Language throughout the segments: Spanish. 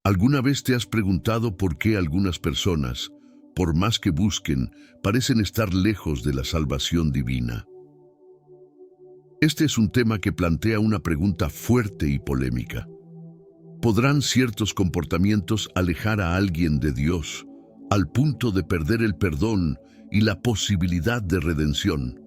¿Alguna vez te has preguntado por qué algunas personas, por más que busquen, parecen estar lejos de la salvación divina? Este es un tema que plantea una pregunta fuerte y polémica. ¿Podrán ciertos comportamientos alejar a alguien de Dios, al punto de perder el perdón y la posibilidad de redención?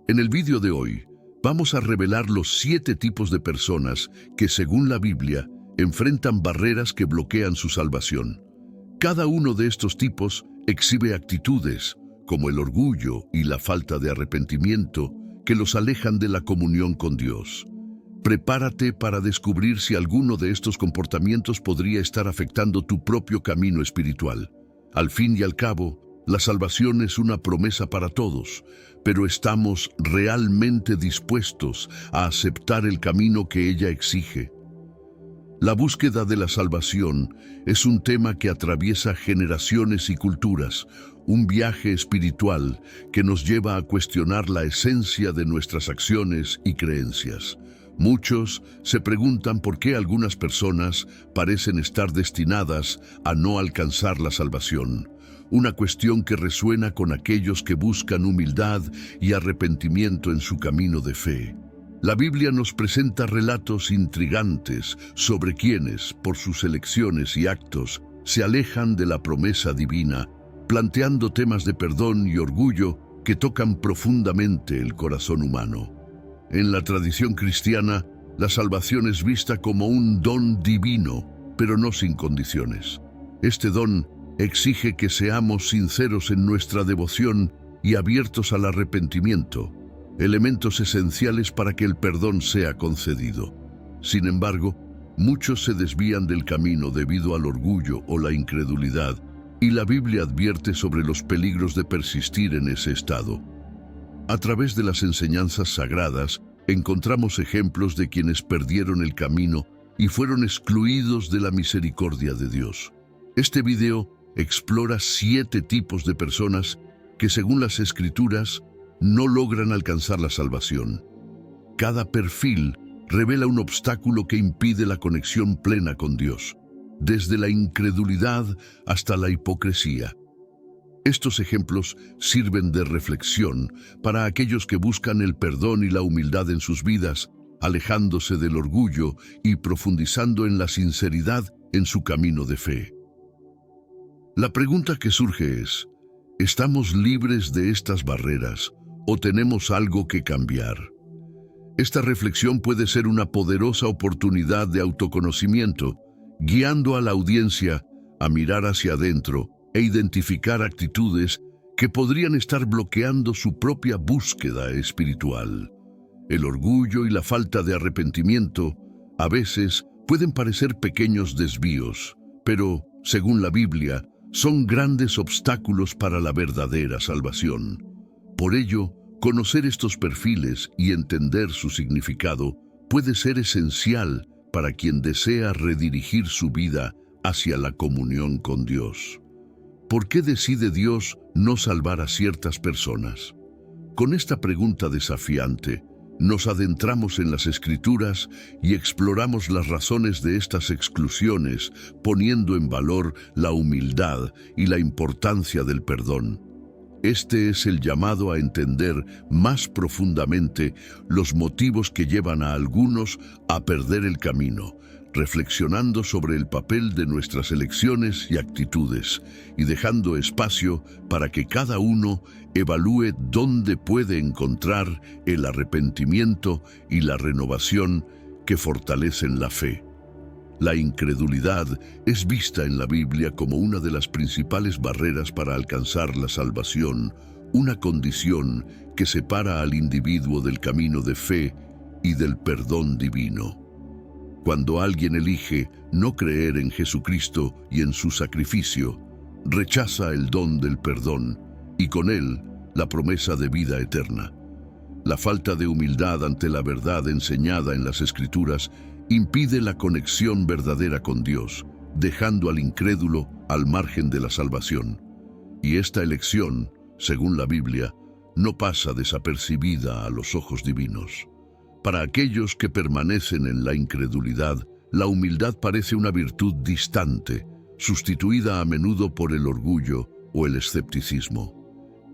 En el vídeo de hoy, vamos a revelar los 7 tipos de personas que, según la Biblia, enfrentan barreras que bloquean su salvación. Cada uno de estos tipos exhibe actitudes, como el orgullo y la falta de arrepentimiento, que los alejan de la comunión con Dios. Prepárate para descubrir si alguno de estos comportamientos podría estar afectando tu propio camino espiritual. Al fin y al cabo, la salvación es una promesa para todos, pero ¿estamos realmente dispuestos a aceptar el camino que ella exige? La búsqueda de la salvación es un tema que atraviesa generaciones y culturas, un viaje espiritual que nos lleva a cuestionar la esencia de nuestras acciones y creencias. Muchos se preguntan por qué algunas personas parecen estar destinadas a no alcanzar la salvación, una cuestión que resuena con aquellos que buscan humildad y arrepentimiento en su camino de fe. La Biblia nos presenta relatos intrigantes sobre quienes, por sus elecciones y actos, se alejan de la promesa divina, planteando temas de perdón y orgullo que tocan profundamente el corazón humano. En la tradición cristiana, la salvación es vista como un don divino, pero no sin condiciones. Este don exige que seamos sinceros en nuestra devoción y abiertos al arrepentimiento, elementos esenciales para que el perdón sea concedido. Sin embargo, muchos se desvían del camino debido al orgullo o la incredulidad, y la Biblia advierte sobre los peligros de persistir en ese estado. A través de las enseñanzas sagradas, encontramos ejemplos de quienes perdieron el camino y fueron excluidos de la misericordia de Dios. Este video explora 7 tipos de personas que, según las Escrituras, no logran alcanzar la salvación. Cada perfil revela un obstáculo que impide la conexión plena con Dios, desde la incredulidad hasta la hipocresía. Estos ejemplos sirven de reflexión para aquellos que buscan el perdón y la humildad en sus vidas, alejándose del orgullo y profundizando en la sinceridad en su camino de fe. La pregunta que surge es: ¿estamos libres de estas barreras o tenemos algo que cambiar? Esta reflexión puede ser una poderosa oportunidad de autoconocimiento, guiando a la audiencia a mirar hacia adentro e identificar actitudes que podrían estar bloqueando su propia búsqueda espiritual. El orgullo y la falta de arrepentimiento a veces pueden parecer pequeños desvíos, pero, según la Biblia, son grandes obstáculos para la verdadera salvación. Por ello, conocer estos perfiles y entender su significado puede ser esencial para quien desea redirigir su vida hacia la comunión con Dios. ¿Por qué decide Dios no salvar a ciertas personas? Con esta pregunta desafiante, nos adentramos en las Escrituras y exploramos las razones de estas exclusiones, poniendo en valor la humildad y la importancia del perdón. Este es el llamado a entender más profundamente los motivos que llevan a algunos a perder el camino, reflexionando sobre el papel de nuestras elecciones y actitudes, y dejando espacio para que cada uno evalúe dónde puede encontrar el arrepentimiento y la renovación que fortalecen la fe. La incredulidad es vista en la Biblia como una de las principales barreras para alcanzar la salvación, una condición que separa al individuo del camino de fe y del perdón divino. Cuando alguien elige no creer en Jesucristo y en su sacrificio, rechaza el don del perdón y con él la promesa de vida eterna. La falta de humildad ante la verdad enseñada en las Escrituras impide la conexión verdadera con Dios, dejando al incrédulo al margen de la salvación. Y esta elección, según la Biblia, no pasa desapercibida a los ojos divinos. Para aquellos que permanecen en la incredulidad, la humildad parece una virtud distante, sustituida a menudo por el orgullo o el escepticismo.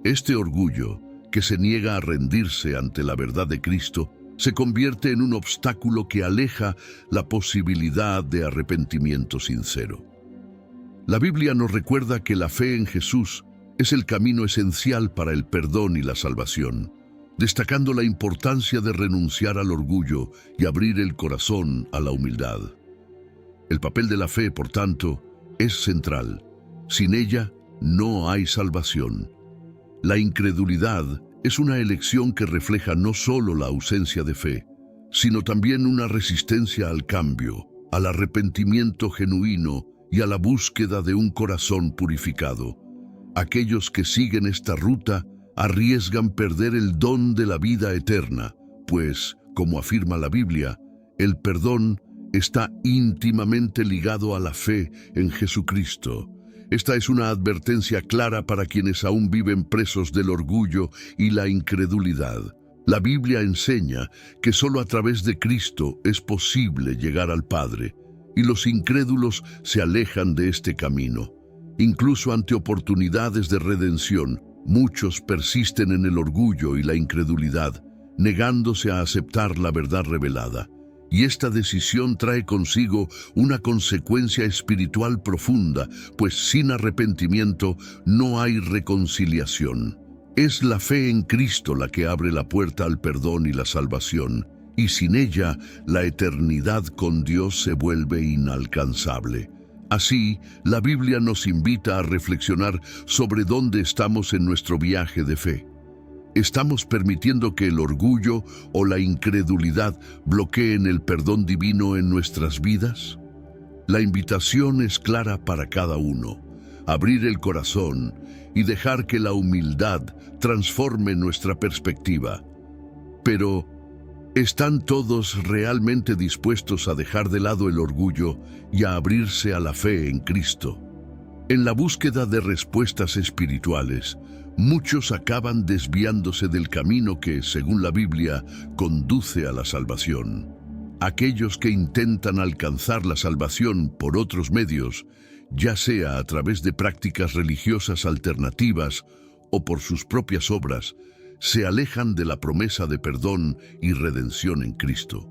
Este orgullo, que se niega a rendirse ante la verdad de Cristo, se convierte en un obstáculo que aleja la posibilidad de arrepentimiento sincero. La Biblia nos recuerda que la fe en Jesús es el camino esencial para el perdón y la salvación, destacando la importancia de renunciar al orgullo y abrir el corazón a la humildad. El papel de la fe, por tanto, es central. Sin ella, no hay salvación. La incredulidad es una elección que refleja no solo la ausencia de fe, sino también una resistencia al cambio, al arrepentimiento genuino y a la búsqueda de un corazón purificado. Aquellos que siguen esta ruta arriesgan perder el don de la vida eterna, pues, como afirma la Biblia, el perdón está íntimamente ligado a la fe en Jesucristo. Esta es una advertencia clara para quienes aún viven presos del orgullo y la incredulidad. La Biblia enseña que solo a través de Cristo es posible llegar al Padre, y los incrédulos se alejan de este camino. Incluso ante oportunidades de redención, muchos persisten en el orgullo y la incredulidad, negándose a aceptar la verdad revelada. Y esta decisión trae consigo una consecuencia espiritual profunda, pues sin arrepentimiento no hay reconciliación. Es la fe en Cristo la que abre la puerta al perdón y la salvación, y sin ella la eternidad con Dios se vuelve inalcanzable. Así, la Biblia nos invita a reflexionar sobre dónde estamos en nuestro viaje de fe. ¿Estamos permitiendo que el orgullo o la incredulidad bloqueen el perdón divino en nuestras vidas? La invitación es clara para cada uno: abrir el corazón y dejar que la humildad transforme nuestra perspectiva. Pero, ¿están todos realmente dispuestos a dejar de lado el orgullo y a abrirse a la fe en Cristo? En la búsqueda de respuestas espirituales, muchos acaban desviándose del camino que, según la Biblia, conduce a la salvación. Aquellos que intentan alcanzar la salvación por otros medios, ya sea a través de prácticas religiosas alternativas o por sus propias obras, se alejan de la promesa de perdón y redención en Cristo.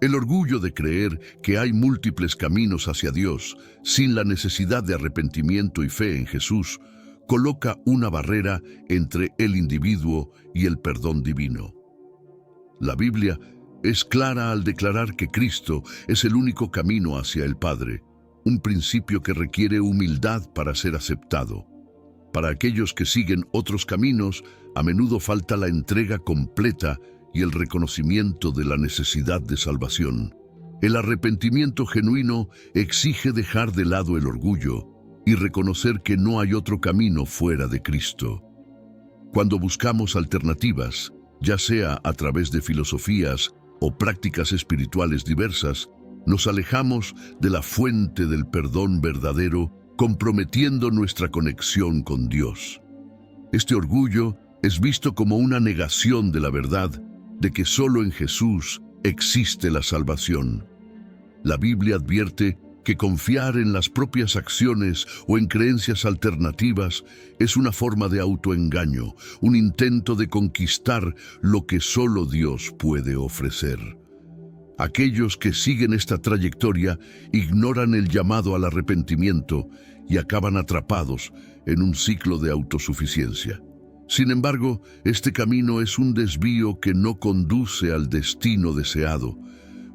El orgullo de creer que hay múltiples caminos hacia Dios, sin la necesidad de arrepentimiento y fe en Jesús, coloca una barrera entre el individuo y el perdón divino. La Biblia es clara al declarar que Cristo es el único camino hacia el Padre, un principio que requiere humildad para ser aceptado. Para aquellos que siguen otros caminos, a menudo falta la entrega completa y el reconocimiento de la necesidad de salvación. El arrepentimiento genuino exige dejar de lado el orgullo y reconocer que no hay otro camino fuera de Cristo. Cuando buscamos alternativas, ya sea a través de filosofías o prácticas espirituales diversas, nos alejamos de la fuente del perdón verdadero, comprometiendo nuestra conexión con Dios. Este orgullo es visto como una negación de la verdad de que solo en Jesús existe la salvación. La Biblia advierte que confiar en las propias acciones o en creencias alternativas es una forma de autoengaño, un intento de conquistar lo que solo Dios puede ofrecer. Aquellos que siguen esta trayectoria ignoran el llamado al arrepentimiento y acaban atrapados en un ciclo de autosuficiencia. Sin embargo, este camino es un desvío que no conduce al destino deseado,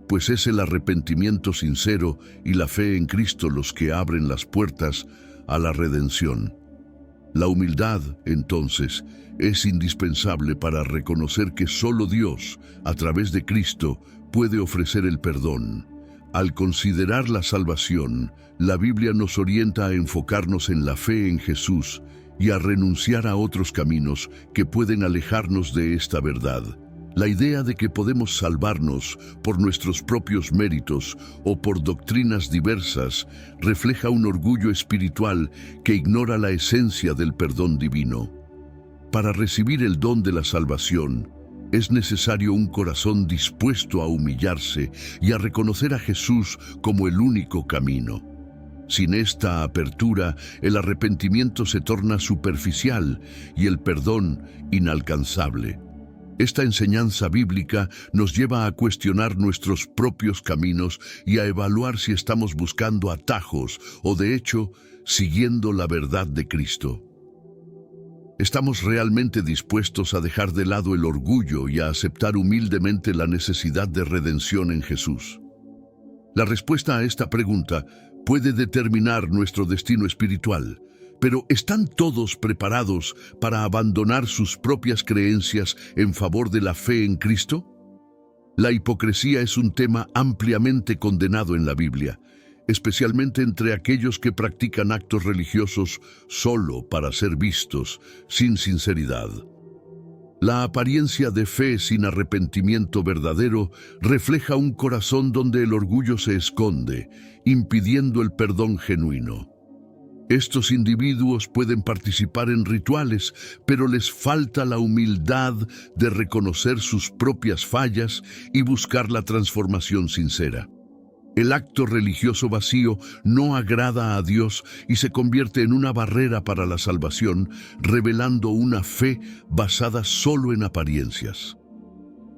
pues es el arrepentimiento sincero y la fe en Cristo los que abren las puertas a la redención. La humildad, entonces, es indispensable para reconocer que solo Dios, a través de Cristo, puede ofrecer el perdón. Al considerar la salvación, la Biblia nos orienta a enfocarnos en la fe en Jesús y a renunciar a otros caminos que pueden alejarnos de esta verdad. La idea de que podemos salvarnos por nuestros propios méritos o por doctrinas diversas refleja un orgullo espiritual que ignora la esencia del perdón divino. Para recibir el don de la salvación, Es necesario un corazón dispuesto a humillarse y a reconocer a Jesús como el único camino. Sin esta apertura, el arrepentimiento se torna superficial y el perdón inalcanzable. Esta enseñanza bíblica nos lleva a cuestionar nuestros propios caminos y a evaluar si estamos buscando atajos o, de hecho, siguiendo la verdad de Cristo. ¿Estamos realmente dispuestos a dejar de lado el orgullo y a aceptar humildemente la necesidad de redención en Jesús? La respuesta a esta pregunta puede determinar nuestro destino espiritual, pero ¿están todos preparados para abandonar sus propias creencias en favor de la fe en Cristo? La hipocresía es un tema ampliamente condenado en la Biblia, especialmente entre aquellos que practican actos religiosos solo para ser vistos, sin sinceridad. La apariencia de fe sin arrepentimiento verdadero refleja un corazón donde el orgullo se esconde, impidiendo el perdón genuino. Estos individuos pueden participar en rituales, pero les falta la humildad de reconocer sus propias fallas y buscar la transformación sincera. El acto religioso vacío no agrada a Dios y se convierte en una barrera para la salvación, revelando una fe basada solo en apariencias.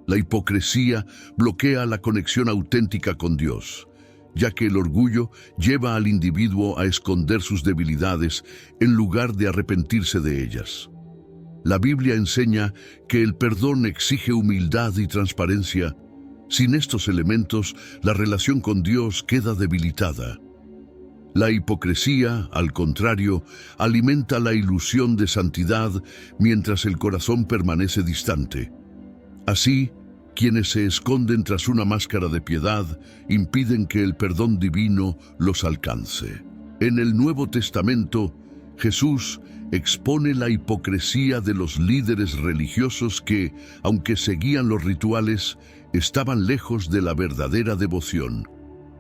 La hipocresía bloquea la conexión auténtica con Dios, ya que el orgullo lleva al individuo a esconder sus debilidades en lugar de arrepentirse de ellas. La Biblia enseña que el perdón exige humildad y transparencia. Sin estos elementos, la relación con Dios queda debilitada. La hipocresía, al contrario, alimenta la ilusión de santidad mientras el corazón permanece distante. Así, quienes se esconden tras una máscara de piedad impiden que el perdón divino los alcance. En el Nuevo Testamento, Jesús expone la hipocresía de los líderes religiosos que, aunque seguían los rituales, estaban lejos de la verdadera devoción.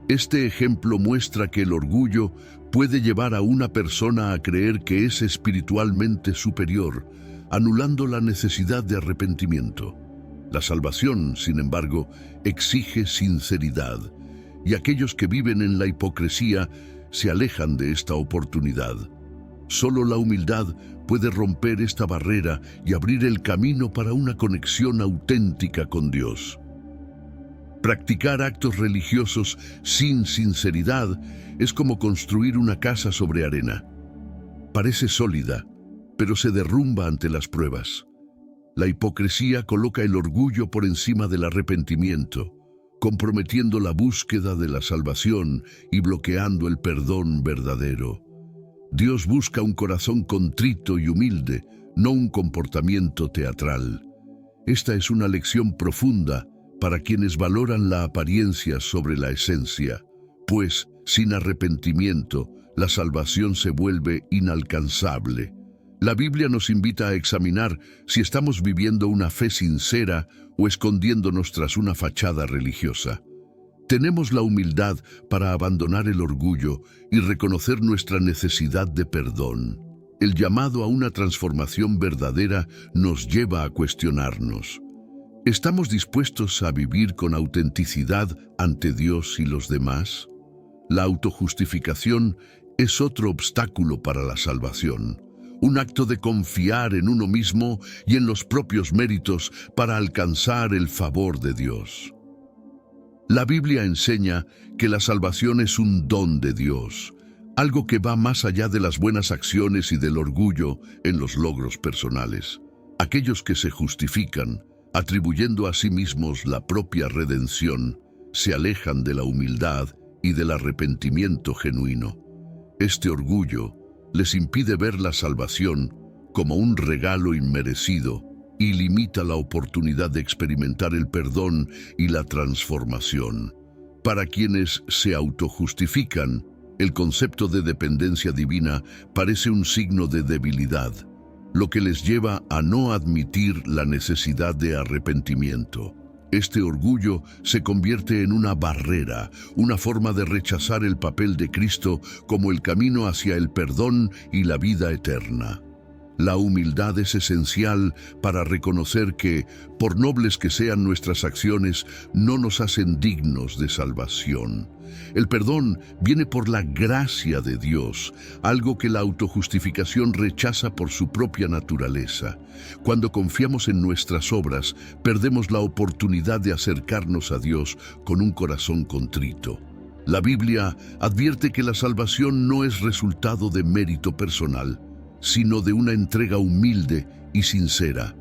Este ejemplo muestra que el orgullo puede llevar a una persona a creer que es espiritualmente superior, anulando la necesidad de arrepentimiento. La salvación, sin embargo, exige sinceridad, y aquellos que viven en la hipocresía se alejan de esta oportunidad. Solo la humildad puede romper esta barrera y abrir el camino para una conexión auténtica con Dios. Practicar actos religiosos sin sinceridad es como construir una casa sobre arena. Parece sólida, pero se derrumba ante las pruebas. La hipocresía coloca el orgullo por encima del arrepentimiento, comprometiendo la búsqueda de la salvación y bloqueando el perdón verdadero. Dios busca un corazón contrito y humilde, no un comportamiento teatral. Esta es una lección profunda para quienes valoran la apariencia sobre la esencia, pues, sin arrepentimiento, la salvación se vuelve inalcanzable. La Biblia nos invita a examinar si estamos viviendo una fe sincera o escondiéndonos tras una fachada religiosa. Tenemos la humildad para abandonar el orgullo y reconocer nuestra necesidad de perdón. El llamado a una transformación verdadera nos lleva a cuestionarnos. ¿Estamos dispuestos a vivir con autenticidad ante Dios y los demás? La autojustificación es otro obstáculo para la salvación, un acto de confiar en uno mismo y en los propios méritos para alcanzar el favor de Dios. La Biblia enseña que la salvación es un don de Dios, algo que va más allá de las buenas acciones y del orgullo en los logros personales. Aquellos que se justifican, atribuyendo a sí mismos la propia redención, se alejan de la humildad y del arrepentimiento genuino. Este orgullo les impide ver la salvación como un regalo inmerecido y limita la oportunidad de experimentar el perdón y la transformación. Para quienes se autojustifican, el concepto de dependencia divina parece un signo de debilidad, lo que les lleva a no admitir la necesidad de arrepentimiento. Este orgullo se convierte en una barrera, una forma de rechazar el papel de Cristo como el camino hacia el perdón y la vida eterna. La humildad es esencial para reconocer que, por nobles que sean nuestras acciones, no nos hacen dignos de salvación. El perdón viene por la gracia de Dios, algo que la autojustificación rechaza por su propia naturaleza. Cuando confiamos en nuestras obras, perdemos la oportunidad de acercarnos a Dios con un corazón contrito. La Biblia advierte que la salvación no es resultado de mérito personal, sino de una entrega humilde y sincera.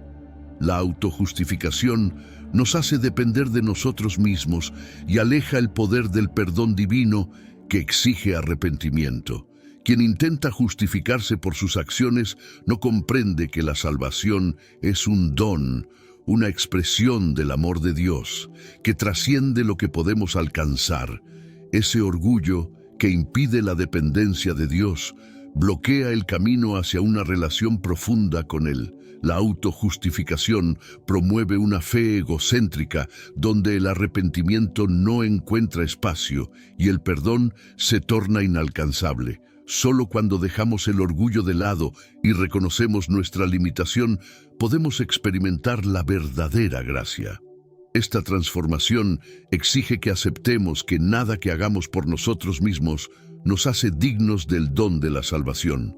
La autojustificación nos hace depender de nosotros mismos y aleja el poder del perdón divino que exige arrepentimiento. Quien intenta justificarse por sus acciones no comprende que la salvación es un don, una expresión del amor de Dios, que trasciende lo que podemos alcanzar. Ese orgullo que impide la dependencia de Dios bloquea el camino hacia una relación profunda con Él. La autojustificación promueve una fe egocéntrica donde el arrepentimiento no encuentra espacio y el perdón se torna inalcanzable. Solo cuando dejamos el orgullo de lado y reconocemos nuestra limitación, podemos experimentar la verdadera gracia. Esta transformación exige que aceptemos que nada que hagamos por nosotros mismos nos hace dignos del don de la salvación.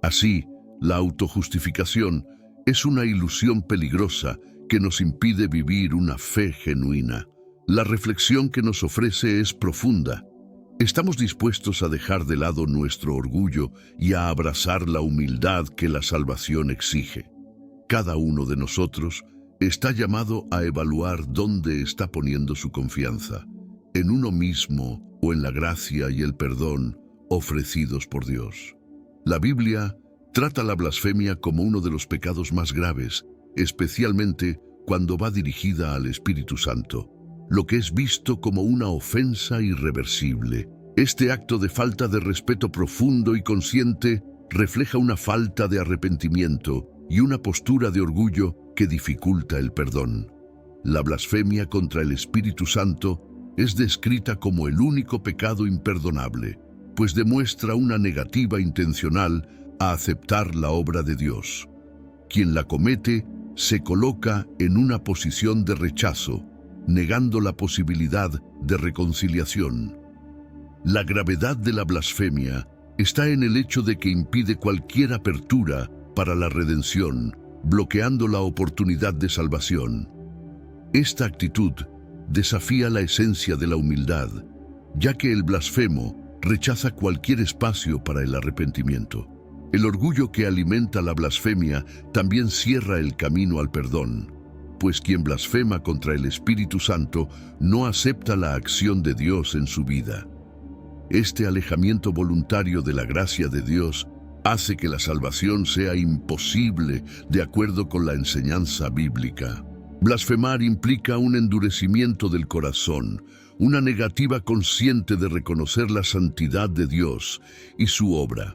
Así, la autojustificación es una ilusión peligrosa que nos impide vivir una fe genuina. La reflexión que nos ofrece es profunda. ¿Estamos dispuestos a dejar de lado nuestro orgullo y a abrazar la humildad que la salvación exige? Cada uno de nosotros está llamado a evaluar dónde está poniendo su confianza, en uno mismo o en la gracia y el perdón ofrecidos por Dios. La Biblia trata la blasfemia como uno de los pecados más graves, especialmente cuando va dirigida al Espíritu Santo, lo que es visto como una ofensa irreversible. Este acto de falta de respeto profundo y consciente refleja una falta de arrepentimiento y una postura de orgullo que dificulta el perdón. La blasfemia contra el Espíritu Santo es descrita como el único pecado imperdonable, pues demuestra una negativa intencional a aceptar la obra de Dios. Quien la comete se coloca en una posición de rechazo, negando la posibilidad de reconciliación. La gravedad de la blasfemia está en el hecho de que impide cualquier apertura para la redención, bloqueando la oportunidad de salvación. Esta actitud desafía la esencia de la humildad, ya que el blasfemo rechaza cualquier espacio para el arrepentimiento. El orgullo que alimenta la blasfemia también cierra el camino al perdón, pues quien blasfema contra el Espíritu Santo no acepta la acción de Dios en su vida. Este alejamiento voluntario de la gracia de Dios hace que la salvación sea imposible de acuerdo con la enseñanza bíblica. Blasfemar implica un endurecimiento del corazón, una negativa consciente de reconocer la santidad de Dios y su obra.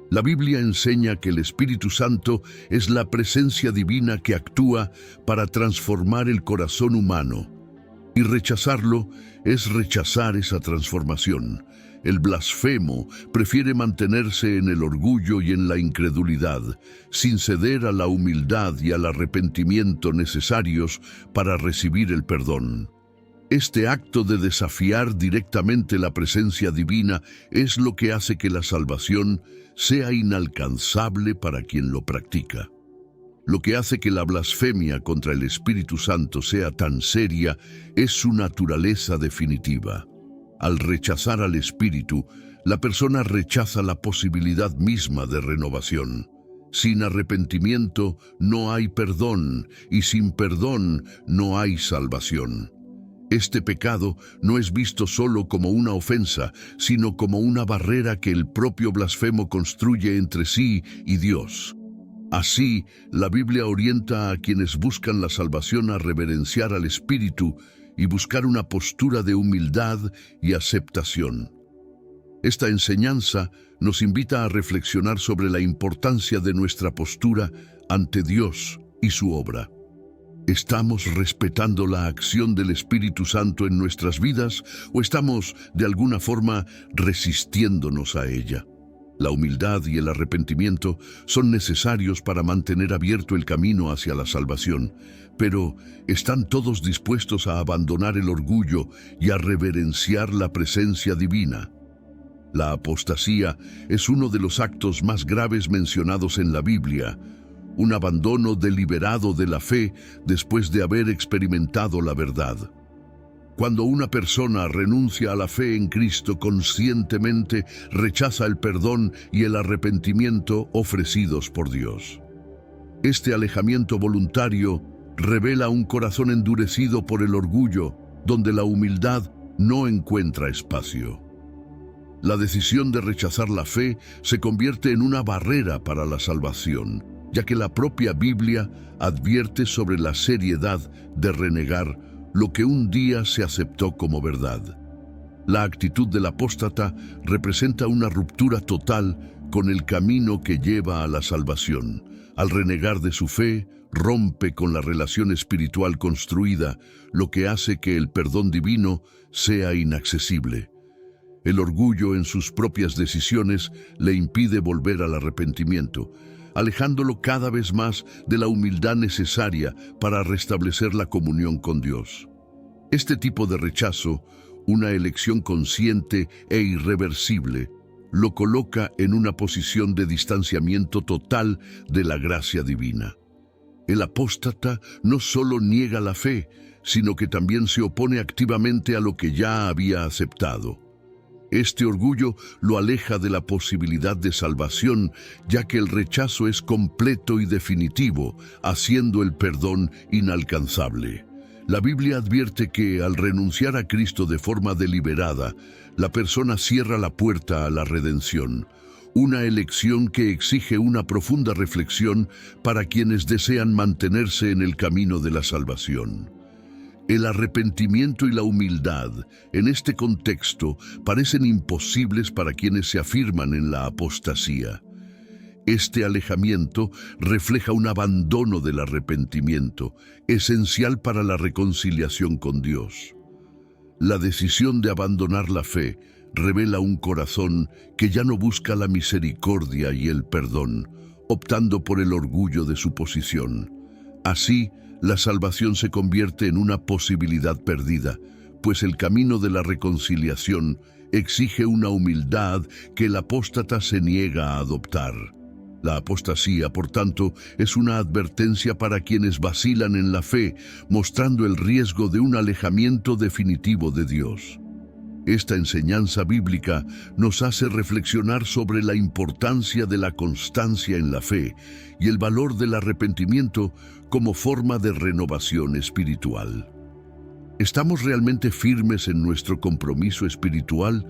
La Biblia enseña que el Espíritu Santo es la presencia divina que actúa para transformar el corazón humano, y rechazarlo es rechazar esa transformación. El blasfemo prefiere mantenerse en el orgullo y en la incredulidad, sin ceder a la humildad y al arrepentimiento necesarios para recibir el perdón. Este acto de desafiar directamente la presencia divina es lo que hace que la salvación sea inalcanzable para quien lo practica. Lo que hace que la blasfemia contra el Espíritu Santo sea tan seria es su naturaleza definitiva. Al rechazar al Espíritu, la persona rechaza la posibilidad misma de renovación. Sin arrepentimiento no hay perdón, y sin perdón no hay salvación. Este pecado no es visto solo como una ofensa, sino como una barrera que el propio blasfemo construye entre sí y Dios. Así, la Biblia orienta a quienes buscan la salvación a reverenciar al Espíritu y buscar una postura de humildad y aceptación. Esta enseñanza nos invita a reflexionar sobre la importancia de nuestra postura ante Dios y su obra. ¿Estamos respetando la acción del Espíritu Santo en nuestras vidas o estamos, de alguna forma, resistiéndonos a ella? La humildad y el arrepentimiento son necesarios para mantener abierto el camino hacia la salvación, pero ¿están todos dispuestos a abandonar el orgullo y a reverenciar la presencia divina? La apostasía es uno de los actos más graves mencionados en la Biblia, un abandono deliberado de la fe después de haber experimentado la verdad. Cuando una persona renuncia a la fe en Cristo conscientemente, rechaza el perdón y el arrepentimiento ofrecidos por Dios. Este alejamiento voluntario revela un corazón endurecido por el orgullo, donde la humildad no encuentra espacio. La decisión de rechazar la fe se convierte en una barrera para la salvación, ya que la propia Biblia advierte sobre la seriedad de renegar lo que un día se aceptó como verdad. La actitud del apóstata representa una ruptura total con el camino que lleva a la salvación. Al renegar de su fe, rompe con la relación espiritual construida, lo que hace que el perdón divino sea inaccesible. El orgullo en sus propias decisiones le impide volver al arrepentimiento, alejándolo cada vez más de la humildad necesaria para restablecer la comunión con Dios. Este tipo de rechazo, una elección consciente e irreversible, lo coloca en una posición de distanciamiento total de la gracia divina. El apóstata no solo niega la fe, sino que también se opone activamente a lo que ya había aceptado. Este orgullo lo aleja de la posibilidad de salvación, ya que el rechazo es completo y definitivo, haciendo el perdón inalcanzable. La Biblia advierte que, al renunciar a Cristo de forma deliberada, la persona cierra la puerta a la redención, una elección que exige una profunda reflexión para quienes desean mantenerse en el camino de la salvación. El arrepentimiento y la humildad, en este contexto, parecen imposibles para quienes se afirman en la apostasía. Este alejamiento refleja un abandono del arrepentimiento, esencial para la reconciliación con Dios. La decisión de abandonar la fe revela un corazón que ya no busca la misericordia y el perdón, optando por el orgullo de su posición. Así, la salvación se convierte en una posibilidad perdida, pues el camino de la reconciliación exige una humildad que el apóstata se niega a adoptar. La apostasía, por tanto, es una advertencia para quienes vacilan en la fe, mostrando el riesgo de un alejamiento definitivo de Dios. Esta enseñanza bíblica nos hace reflexionar sobre la importancia de la constancia en la fe y el valor del arrepentimiento como forma de renovación espiritual. ¿Estamos realmente firmes en nuestro compromiso espiritual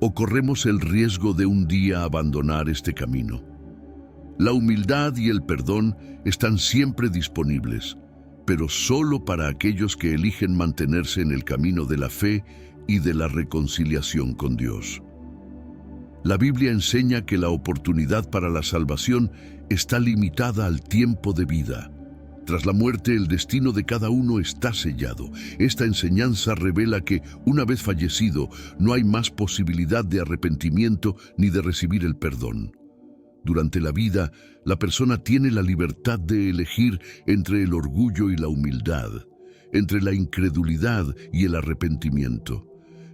o corremos el riesgo de un día abandonar este camino? La humildad y el perdón están siempre disponibles, pero solo para aquellos que eligen mantenerse en el camino de la fe y de la reconciliación con Dios. La Biblia enseña que la oportunidad para la salvación está limitada al tiempo de vida. Tras la muerte, el destino de cada uno está sellado. Esta enseñanza revela que, una vez fallecido, no hay más posibilidad de arrepentimiento ni de recibir el perdón. Durante la vida, la persona tiene la libertad de elegir entre el orgullo y la humildad, entre la incredulidad y el arrepentimiento.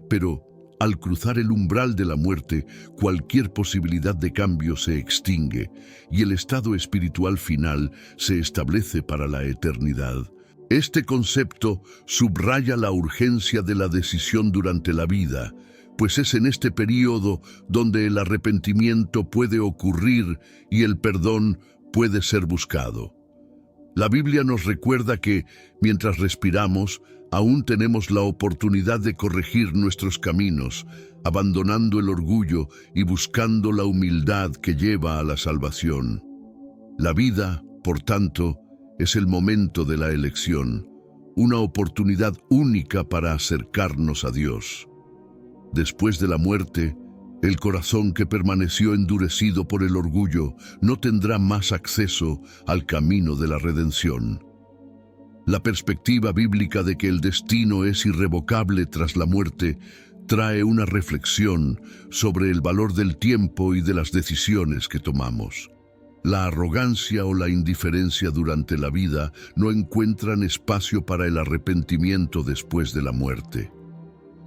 Pero, al cruzar el umbral de la muerte, cualquier posibilidad de cambio se extingue y el estado espiritual final se establece para la eternidad. Este concepto subraya la urgencia de la decisión durante la vida, pues es en este período donde el arrepentimiento puede ocurrir y el perdón puede ser buscado. La Biblia nos recuerda que, mientras respiramos, aún tenemos la oportunidad de corregir nuestros caminos, abandonando el orgullo y buscando la humildad que lleva a la salvación. La vida, por tanto, es el momento de la elección, una oportunidad única para acercarnos a Dios. Después de la muerte, el corazón que permaneció endurecido por el orgullo no tendrá más acceso al camino de la redención. La perspectiva bíblica de que el destino es irrevocable tras la muerte trae una reflexión sobre el valor del tiempo y de las decisiones que tomamos. La arrogancia o la indiferencia durante la vida no encuentran espacio para el arrepentimiento después de la muerte.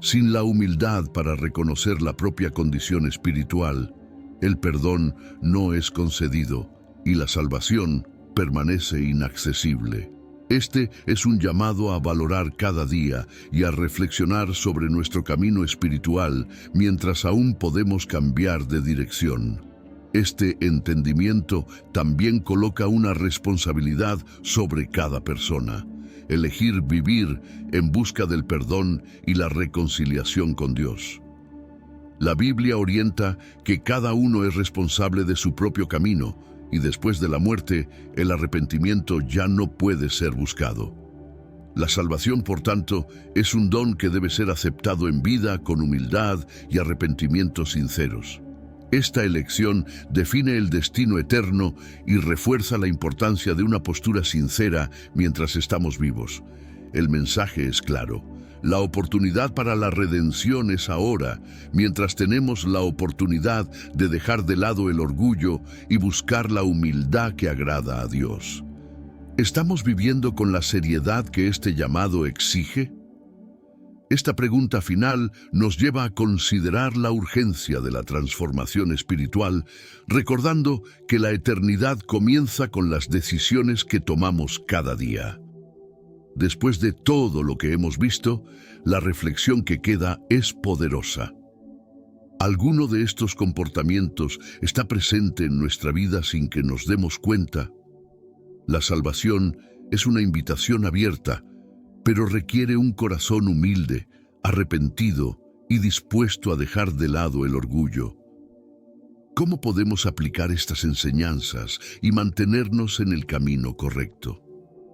Sin la humildad para reconocer la propia condición espiritual, el perdón no es concedido y la salvación permanece inaccesible. Este es un llamado a valorar cada día y a reflexionar sobre nuestro camino espiritual mientras aún podemos cambiar de dirección. Este entendimiento también coloca una responsabilidad sobre cada persona: elegir vivir en busca del perdón y la reconciliación con Dios. La Biblia orienta que cada uno es responsable de su propio camino, y después de la muerte, el arrepentimiento ya no puede ser buscado. La salvación, por tanto, es un don que debe ser aceptado en vida con humildad y arrepentimientos sinceros. Esta elección define el destino eterno y refuerza la importancia de una postura sincera mientras estamos vivos. El mensaje es claro: la oportunidad para la redención es ahora, mientras tenemos la oportunidad de dejar de lado el orgullo y buscar la humildad que agrada a Dios. ¿Estamos viviendo con la seriedad que este llamado exige? Esta pregunta final nos lleva a considerar la urgencia de la transformación espiritual, recordando que la eternidad comienza con las decisiones que tomamos cada día. Después de todo lo que hemos visto, la reflexión que queda es poderosa. ¿Alguno de estos comportamientos está presente en nuestra vida sin que nos demos cuenta? La salvación es una invitación abierta, pero requiere un corazón humilde, arrepentido y dispuesto a dejar de lado el orgullo. ¿Cómo podemos aplicar estas enseñanzas y mantenernos en el camino correcto?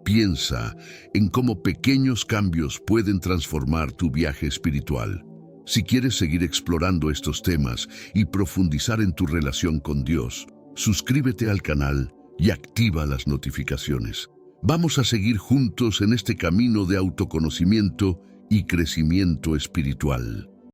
Piensa en cómo pequeños cambios pueden transformar tu viaje espiritual. Si quieres seguir explorando estos temas y profundizar en tu relación con Dios, suscríbete al canal y activa las notificaciones. Vamos a seguir juntos en este camino de autoconocimiento y crecimiento espiritual.